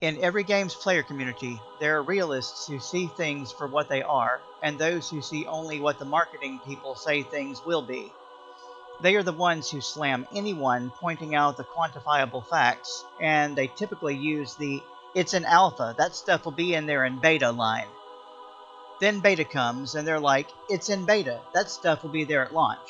In every game's player community, there are realists who see things for what they are, and those who see only what the marketing people say things will be. They are the ones who slam anyone pointing out the quantifiable facts, and they typically use the "it's an alpha, that stuff will be in there in beta" line. Then beta comes, and they're like, "it's in beta, that stuff will be there at launch."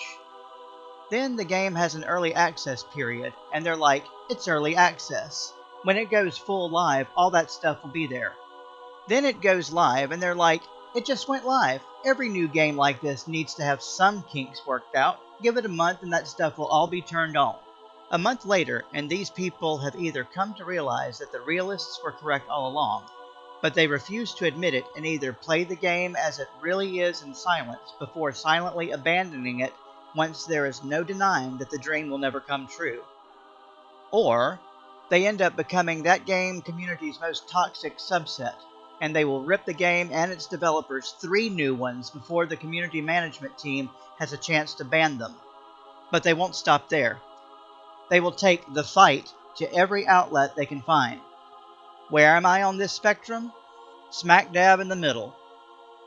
Then the game has an early access period, and they're like, "it's early access. When it goes full live, all that stuff will be there." Then it goes live, and they're like, "it just went live. Every new game like this needs to have some kinks worked out. Give it a month, and that stuff will all be turned on." A month later, and these people have either come to realize that the realists were correct all along, but they refuse to admit it and either play the game as it really is in silence before silently abandoning it once there is no denying that the dream will never come true. Or they end up becoming that game community's most toxic subset, and they will rip the game and its developers 3 new ones before the community management team has a chance to ban them. But they won't stop there. They will take the fight to every outlet they can find. Where am I on this spectrum? Smack dab in the middle.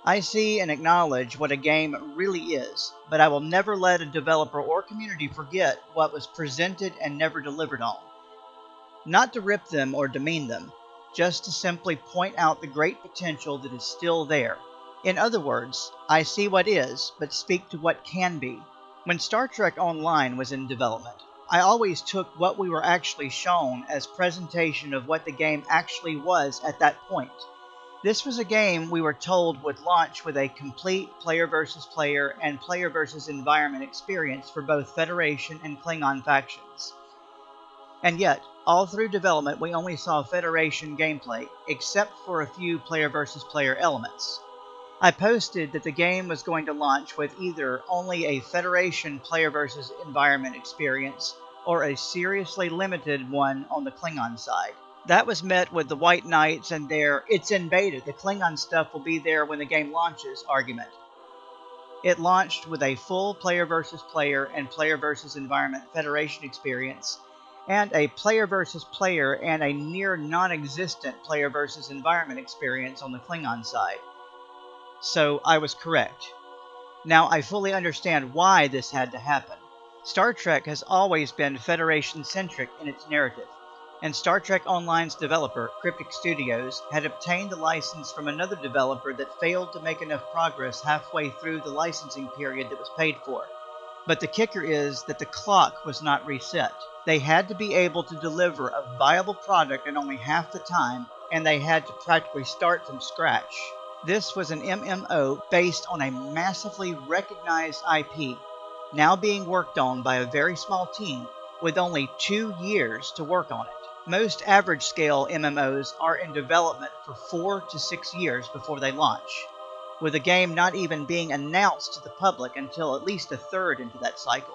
I see and acknowledge what a game really is, but I will never let a developer or community forget what was presented and never delivered on. Not to rip them or demean them, just to simply point out the great potential that is still there. In other words, I see what is, but speak to what can be. When Star Trek Online was in development, I always took what we were actually shown as presentation of what the game actually was at that point. This was a game we were told would launch with a complete player versus player and player versus environment experience for both Federation and Klingon factions. And yet, all through development we only saw Federation gameplay, except for a few player versus player elements. I posted that the game was going to launch with either only a Federation player versus environment experience or a seriously limited one on the Klingon side. That was met with the White Knights and their "it's in beta, the Klingon stuff will be there when the game launches" argument. It launched with a full player versus player and player versus environment Federation experience, and a player versus player and a near non-existent player versus environment experience on the Klingon side. So I was correct. Now I fully understand why this had to happen. Star Trek has always been Federation-centric in its narrative, and Star Trek Online's developer, Cryptic Studios, had obtained the license from another developer that failed to make enough progress halfway through the licensing period that was paid for. But the kicker is that the clock was not reset. They had to be able to deliver a viable product in only half the time, and they had to practically start from scratch. This was an MMO based on a massively recognized IP, now being worked on by a very small team with only 2 years to work on it. Most average scale MMOs are in development for 4 to 6 years before they launch, with the game not even being announced to the public until at least a third into that cycle.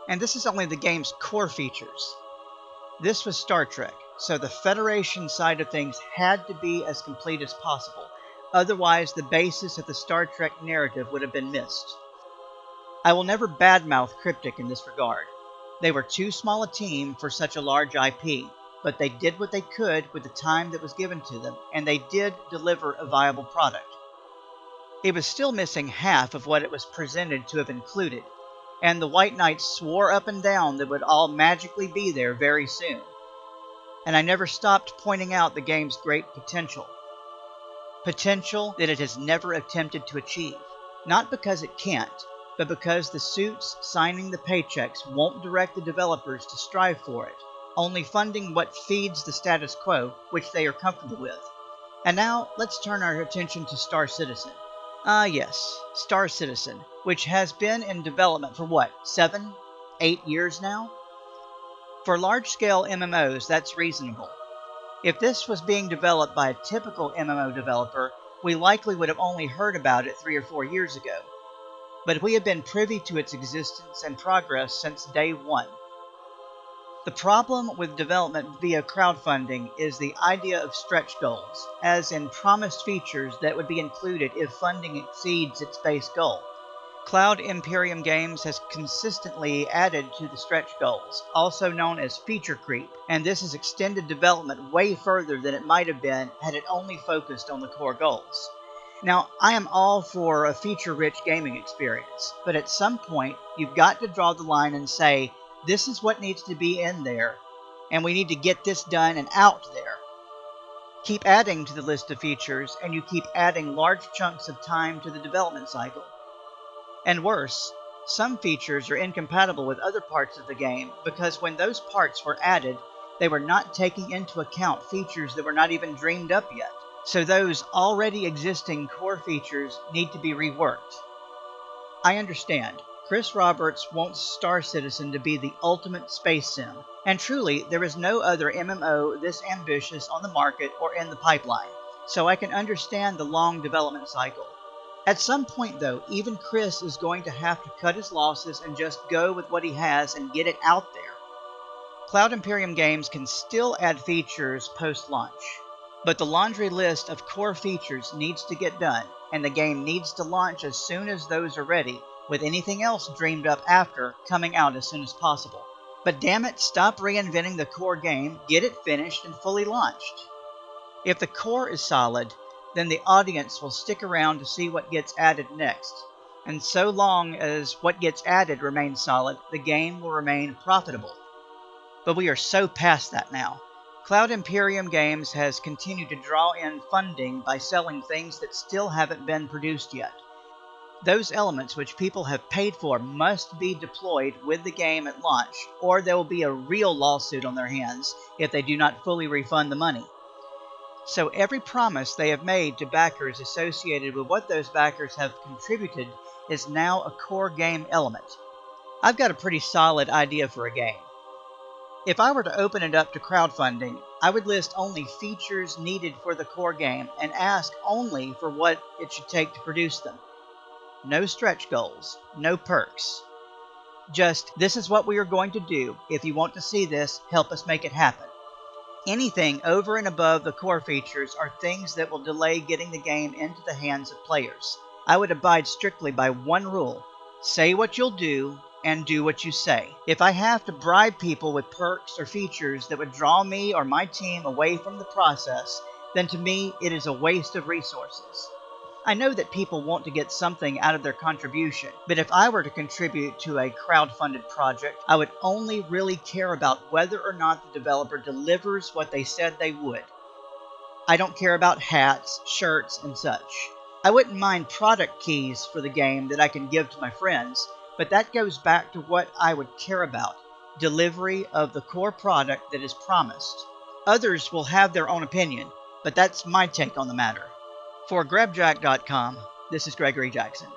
And this is only the game's core features. This was Star Trek, so the Federation side of things had to be as complete as possible, otherwise the basis of the Star Trek narrative would have been missed. I will never badmouth Cryptic in this regard. They were too small a team for such a large IP, but they did what they could with the time that was given to them, and they did deliver a viable product. It was still missing half of what it was presented to have included, and the White Knights swore up and down that it would all magically be there very soon. And I never stopped pointing out the game's great potential. Potential that it has never attempted to achieve. Not because it can't, but because the suits signing the paychecks won't direct the developers to strive for it, only funding what feeds the status quo, which they are comfortable with. And now, let's turn our attention to Star Citizen. Yes, Star Citizen, which has been in development for what, 7, 8 years now? For large-scale MMOs, that's reasonable. If this was being developed by a typical MMO developer, we likely would have only heard about it 3 or 4 years ago. But we have been privy to its existence and progress since day one. The problem with development via crowdfunding is the idea of stretch goals, as in promised features that would be included if funding exceeds its base goal. Cloud Imperium Games has consistently added to the stretch goals, also known as feature creep, and this has extended development way further than it might have been had it only focused on the core goals. Now, I am all for a feature-rich gaming experience, but at some point, you've got to draw the line and say, this is what needs to be in there, and we need to get this done and out there. Keep adding to the list of features, and you keep adding large chunks of time to the development cycle. And worse, some features are incompatible with other parts of the game because when those parts were added, they were not taking into account features that were not even dreamed up yet. So those already existing core features need to be reworked. I understand. Chris Roberts wants Star Citizen to be the ultimate space sim, and truly there is no other MMO this ambitious on the market or in the pipeline, so I can understand the long development cycle. At some point though, even Chris is going to have to cut his losses and just go with what he has and get it out there. Cloud Imperium Games can still add features post-launch, but the laundry list of core features needs to get done, and the game needs to launch as soon as those are ready, with anything else dreamed up after coming out as soon as possible. But damn it, stop reinventing the core game, get it finished and fully launched. If the core is solid, then the audience will stick around to see what gets added next. And so long as what gets added remains solid, the game will remain profitable. But we are so past that now. Cloud Imperium Games has continued to draw in funding by selling things that still haven't been produced yet. Those elements which people have paid for must be deployed with the game at launch, or there will be a real lawsuit on their hands if they do not fully refund the money. So every promise they have made to backers associated with what those backers have contributed is now a core game element. I've got a pretty solid idea for a game. If I were to open it up to crowdfunding, I would list only features needed for the core game and ask only for what it should take to produce them. No stretch goals, no perks. Just, this is what we are going to do. If you want to see this, help us make it happen. Anything over and above the core features are things that will delay getting the game into the hands of players. I would abide strictly by one rule: say what you'll do and do what you say. If I have to bribe people with perks or features that would draw me or my team away from the process, then to me it is a waste of resources. I know that people want to get something out of their contribution, but if I were to contribute to a crowd-funded project, I would only really care about whether or not the developer delivers what they said they would. I don't care about hats, shirts, and such. I wouldn't mind product keys for the game that I can give to my friends, but that goes back to what I would care about: delivery of the core product that is promised. Others will have their own opinion, but that's my take on the matter. For GrabJack.com, this is Gregory Jackson.